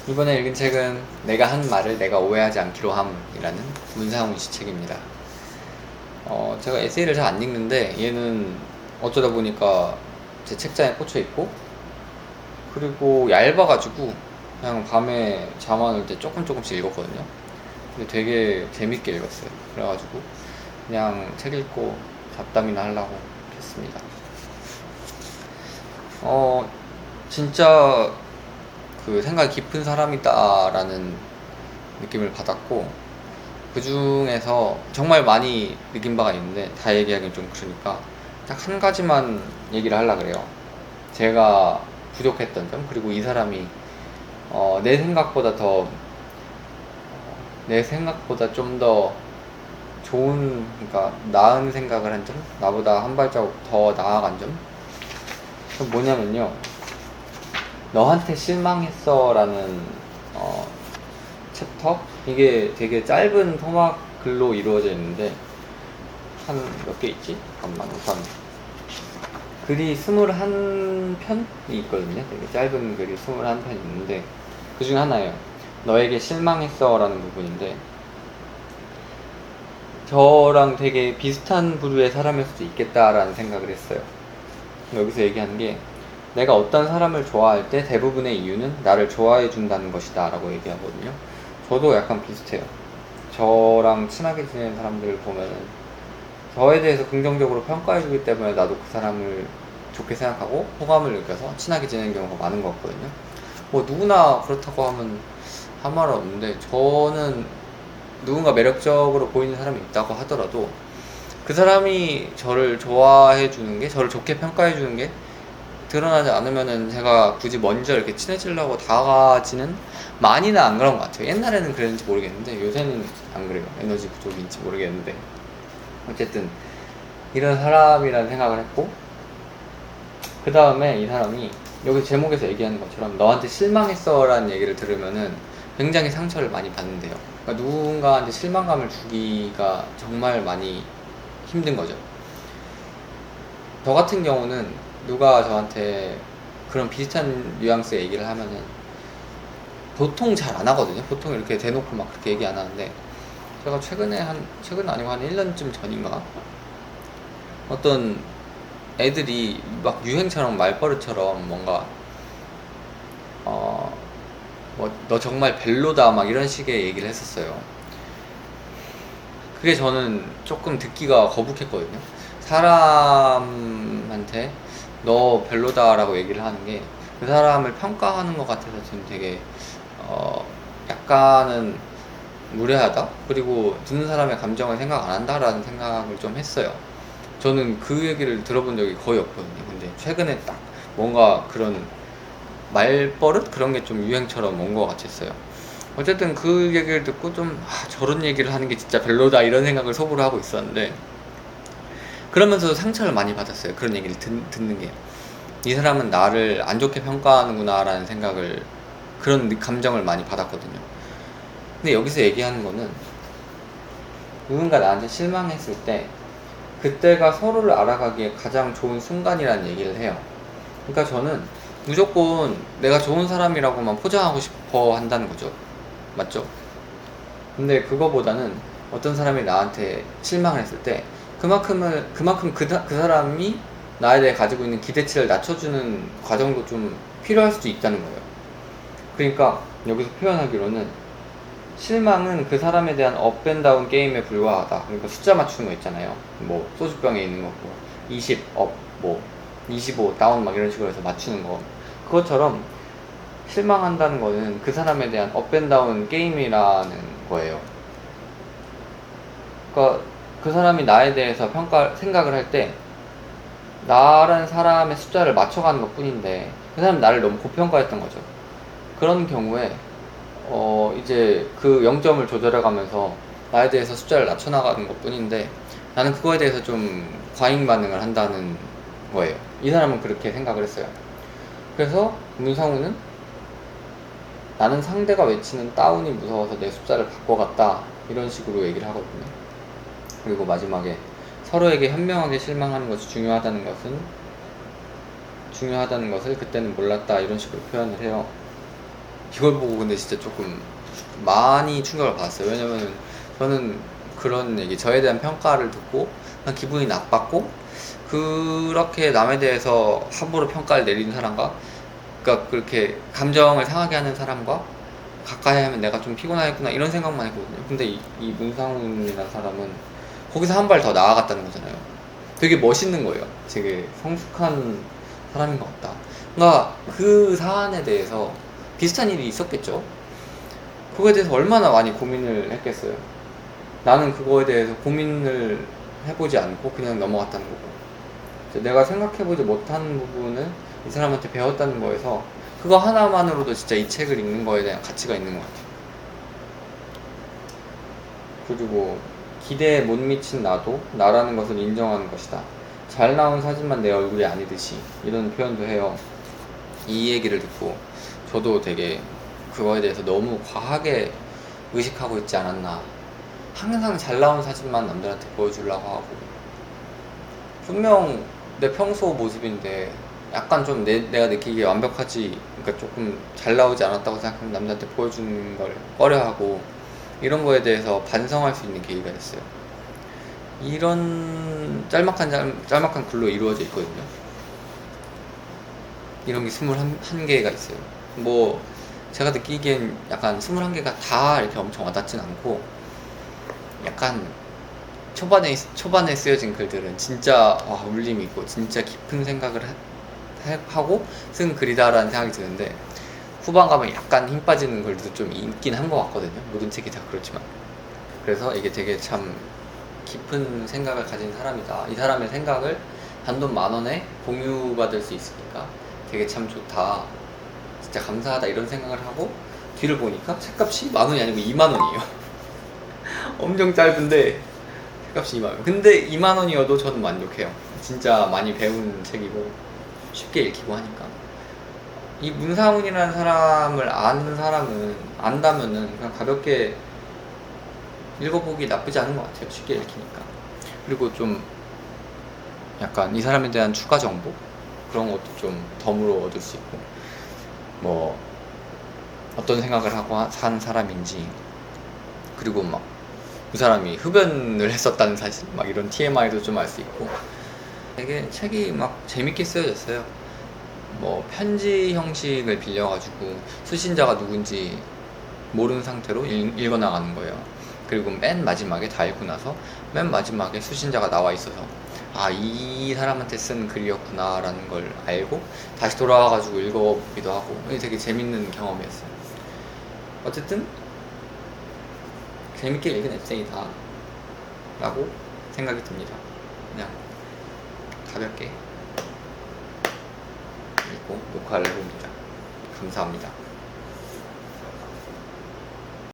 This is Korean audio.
이번에 읽은 책은 내가 한 말을 내가 오해하지 않기로 함이라는 문상훈 씨 책입니다. 제가 에세이를 잘 안 읽는데 얘는 어쩌다 보니까 제 책장에 꽂혀 있고, 그리고 얇아가지고 그냥 밤에 잠 안 올 때 조금씩 읽었거든요. 근데 되게 재밌게 읽었어요. 그래가지고 그냥 책 읽고 잡담이나 하려고 했습니다. 진짜 그 생각이 깊은 사람이다라는 느낌을 받았고, 그 중에서 정말 많이 느낀 바가 있는데 다 얘기하기는 좀 그러니까 딱 한 가지만 얘기를 하려고 그래요. 제가 부족했던 점, 그리고 이 사람이 내 생각보다 내 생각보다 좀 더 좋은, 그러니까 나은 생각을 한 점, 나보다 한 발자국 더 나아간 점. 그건 뭐냐면요, 너한테 실망했어 라는 챕터? 이게 되게 짧은 토막 글로 이루어져 있는데 한 몇 개 있지? 잠깐만. 우선 글이 21편이 있거든요. 되게 짧은 글이 21편 있는데 그 중에 하나예요. 너에게 실망했어 라는 부분인데, 저랑 되게 비슷한 부류의 사람일 수도 있겠다라는 생각을 했어요. 여기서 얘기하는 게, 내가 어떤 사람을 좋아할 때 대부분의 이유는 나를 좋아해 준다는 것이다 라고 얘기하거든요. 저도 약간 비슷해요. 저랑 친하게 지내는 사람들을 보면은 저에 대해서 긍정적으로 평가해 주기 때문에 나도 그 사람을 좋게 생각하고 호감을 느껴서 친하게 지내는 경우가 많은 것 같거든요. 뭐 누구나 그렇다고 하면 한 말은 없는데, 저는 누군가 매력적으로 보이는 사람이 있다고 하더라도 그 사람이 저를 좋아해 주는 게, 저를 좋게 평가해 주는 게 드러나지 않으면은 제가 굳이 먼저 이렇게 친해지려고 다가가지는, 많이는 안 그런 것 같아요. 옛날에는 그랬는지 모르겠는데 요새는 안 그래요. 에너지 부족인지 모르겠는데 어쨌든 이런 사람이라는 생각을 했고, 그 다음에 이 사람이 여기 제목에서 얘기하는 것처럼 너한테 실망했어 라는 얘기를 들으면은 굉장히 상처를 많이 받는데요. 그러니까 누군가한테 실망감을 주기가 정말 많이 힘든 거죠. 저 같은 경우는 누가 저한테 그런 비슷한 뉘앙스의 얘기를 하면은 보통 잘 안 하거든요. 보통 이렇게 대놓고 막 그렇게 얘기 안 하는데, 제가 최근 아니고 한 1년쯤 전인가, 어떤 애들이 막 유행처럼 말버릇처럼 뭔가 뭐 너 정말 별로다 막 이런 식의 얘기를 했었어요. 그게 저는 조금 듣기가 거북했거든요. 사람한테 너 별로다라고 얘기를 하는 게 그 사람을 평가하는 것 같아서 저는 되게 약간은 무례하다, 그리고 듣는 사람의 감정을 생각 안 한다라는 생각을 좀 했어요. 저는 그 얘기를 들어본 적이 거의 없거든요. 근데 최근에 딱 뭔가 그런 말버릇 그런 게 좀 유행처럼 온 것 같았어요. 어쨌든 그 얘기를 듣고 좀 저런 얘기를 하는 게 진짜 별로다 이런 생각을 속으로 하고 있었는데, 그러면서 상처를 많이 받았어요. 그런 얘기를 듣는 게, 이 사람은 나를 안 좋게 평가하는구나 라는 생각을, 그런 감정을 많이 받았거든요. 근데 여기서 얘기하는 거는 누군가 나한테 실망했을 때 그때가 서로를 알아가기에 가장 좋은 순간이라는 얘기를 해요. 그러니까 저는 무조건 내가 좋은 사람이라고만 포장하고 싶어 한다는 거죠. 맞죠? 근데 그거보다는 어떤 사람이 나한테 실망을 했을 때 그만큼 그 사람이 나에 대해 가지고 있는 기대치를 낮춰주는 과정도 좀 필요할 수도 있다는 거예요. 그러니까 여기서 표현하기로는, 실망은 그 사람에 대한 업앤다운 게임에 불과하다. 그러니까 숫자 맞추는 거 있잖아요. 뭐 소주병에 있는 거, 뭐 20 업, 뭐 25 다운 막 이런 식으로 해서 맞추는 거. 그것처럼 실망한다는 거는 그 사람에 대한 업앤다운 게임이라는 거예요. 그러니까 그 사람이 나에 대해서 생각을 할 때 나라는 사람의 숫자를 맞춰가는 것 뿐인데 그 사람이 나를 너무 고평가했던 거죠. 그런 경우에 이제 그 0점을 조절해가면서 나에 대해서 숫자를 낮춰나가는 것 뿐인데, 나는 그거에 대해서 좀 과잉 반응을 한다는 거예요. 이 사람은 그렇게 생각을 했어요. 그래서 문상우는 나는 상대가 외치는 다운이 무서워서 내 숫자를 바꿔갔다 이런 식으로 얘기를 하거든요. 그리고 마지막에 서로에게 현명하게 실망하는 것이 중요하다는 것을 그때는 몰랐다 이런 식으로 표현을 해요. 이걸 보고 근데 진짜 조금 많이 충격을 받았어요. 왜냐면은 저는 그런 얘기, 저에 대한 평가를 듣고 그냥 기분이 나빴고, 그렇게 남에 대해서 함부로 평가를 내리는 사람과, 그러니까 그렇게 감정을 상하게 하는 사람과 가까이 하면 내가 좀 피곤하겠구나 이런 생각만 했거든요. 근데 이 문상훈이라는 사람은 거기서 한 발 더 나아갔다는 거잖아요. 되게 멋있는 거예요. 되게 성숙한 사람인 것 같다. 그러니까 그 사안에 대해서 비슷한 일이 있었겠죠. 그거에 대해서 얼마나 많이 고민을 했겠어요. 나는 그거에 대해서 고민을 해보지 않고 그냥 넘어갔다는 거고, 내가 생각해보지 못한 부분을 이 사람한테 배웠다는 거에서 그거 하나만으로도 진짜 이 책을 읽는 거에 대한 가치가 있는 것 같아요. 그리고 기대에 못 미친 나도 나라는 것을 인정하는 것이다. 잘 나온 사진만 내 얼굴이 아니듯이, 이런 표현도 해요. 이 얘기를 듣고 저도 되게 그거에 대해서 너무 과하게 의식하고 있지 않았나. 항상 잘 나온 사진만 남들한테 보여주려고 하고, 분명 내 평소 모습인데 약간 좀 내가 느끼기에 완벽하지, 그러니까 조금 잘 나오지 않았다고 생각하면 남들한테 보여주는 걸 꺼려하고, 이런 거에 대해서 반성할 수 있는 계기가 됐어요. 이런 짤막한 글로 이루어져 있거든요. 이런 게 21개가 있어요. 뭐 제가 느끼기엔 약간 21개가 다 이렇게 엄청 와닿진 않고, 약간 초반에 쓰여진 글들은 진짜 울림이 있고 진짜 깊은 생각을 하고 쓴 글이다라는 생각이 드는데, 후반 가면 약간 힘 빠지는 글도 좀 있긴 한 것 같거든요. 모든 책이 다 그렇지만. 그래서 이게 되게 참 깊은 생각을 가진 사람이다. 이 사람의 생각을 단돈 10,000원에 공유받을 수 있으니까 되게 참 좋다, 진짜 감사하다, 이런 생각을 하고, 뒤를 보니까 책값이 10,000원이 아니고 20,000원이에요. 엄청 짧은데 책값이 20,000원. 근데 20,000원이어도 저는 만족해요. 진짜 많이 배운 책이고 쉽게 읽히고 하니까. 이 문상훈이라는 사람을 아는 사람은, 안다면은 그냥 가볍게 읽어보기 나쁘지 않은 것 같아요. 쉽게 읽히니까. 그리고 좀 약간 이 사람에 대한 추가 정보? 그런 것도 좀 덤으로 얻을 수 있고, 뭐 어떤 생각을 하고 사는 사람인지, 그리고 막 그 사람이 흡연을 했었다는 사실, 막 이런 TMI도 좀 알 수 있고, 되게 책이 막 재밌게 쓰여졌어요. 뭐 편지 형식을 빌려가지고 수신자가 누군지 모르는 상태로 읽어나가는 거예요. 그리고 맨 마지막에 다 읽고 나서 맨 마지막에 수신자가 나와 있어서, 이 사람한테 쓴 글이었구나 라는 걸 알고 다시 돌아와가지고 읽어보기도 하고, 되게 재밌는 경험이었어요. 어쨌든 재밌게 읽은 에세이다 라고 생각이 듭니다. 그냥 가볍게 읽고 녹화를 해봅니다. 감사합니다.